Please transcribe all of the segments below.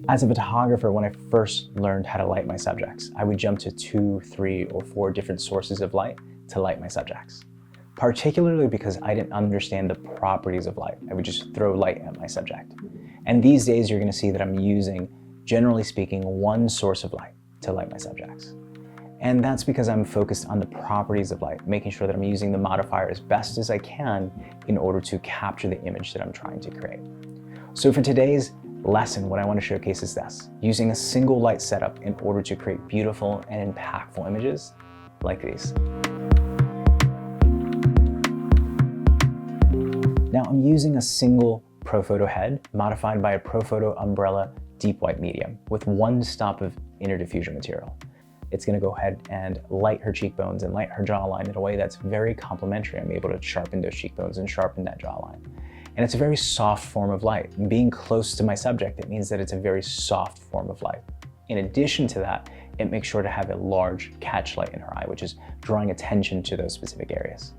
As a photographer, when I first learned how to light my subjects, I would jump to 2, 3, or 4 different sources of light to light my subjects. Particularly because I didn't understand the properties of light. I would just throw light at my subject. And these days you're going to see that I'm using, generally speaking, one source of light to light my subjects. And that's because I'm focused on the properties of light, making sure that I'm using the modifier as best as I can in order to capture the image that I'm trying to create. So for today's lesson, what I want to showcase is this: using a single light setup in order to create beautiful and impactful images like these. Now I'm using a single ProPhoto head modified by a ProPhoto Umbrella Deep White Medium with one stop of inner diffusion material. It's going to go ahead and light her cheekbones and light her jawline in a way that's very complementary. I'm able to sharpen those cheekbones and sharpen that jawline. And it's a very soft form of light. And being close to my subject, it means that it's a very soft form of light. In addition to that, it makes sure to have a large catch light in her eye, which is drawing attention to those specific areas.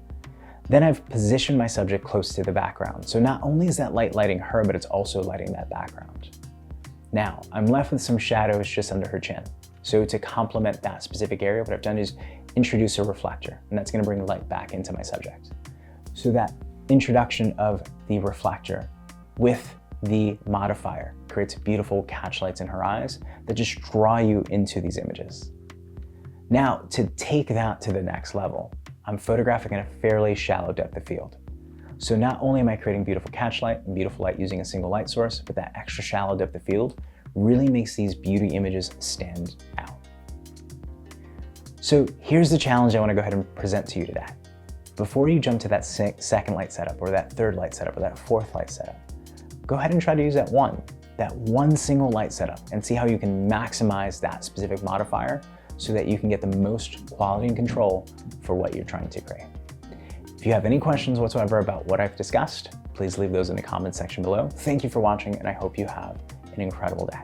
Then I've positioned my subject close to the background. So not only is that light lighting her, but it's also lighting that background. Now, I'm left with some shadows just under her chin. So to complement that specific area, what I've done is introduce a reflector, and that's going to bring light back into my subject. So that introduction of the reflector with the modifier creates beautiful catch lights in her eyes that just draw you into these images. Now, to take that to the next level, I'm photographing in a fairly shallow depth of field. So not only am I creating beautiful catch light and beautiful light using a single light source, but that extra shallow depth of field really makes these beauty images stand out. So here's the challenge I want to go ahead and present to you today. Before you jump to that second light setup or that third light setup or that fourth light setup, go ahead and try to use that one single light setup and see how you can maximize that specific modifier so that you can get the most quality and control for what you're trying to create. If you have any questions whatsoever about what I've discussed, please leave those in the comments section below. Thank you for watching, and I hope you have an incredible day.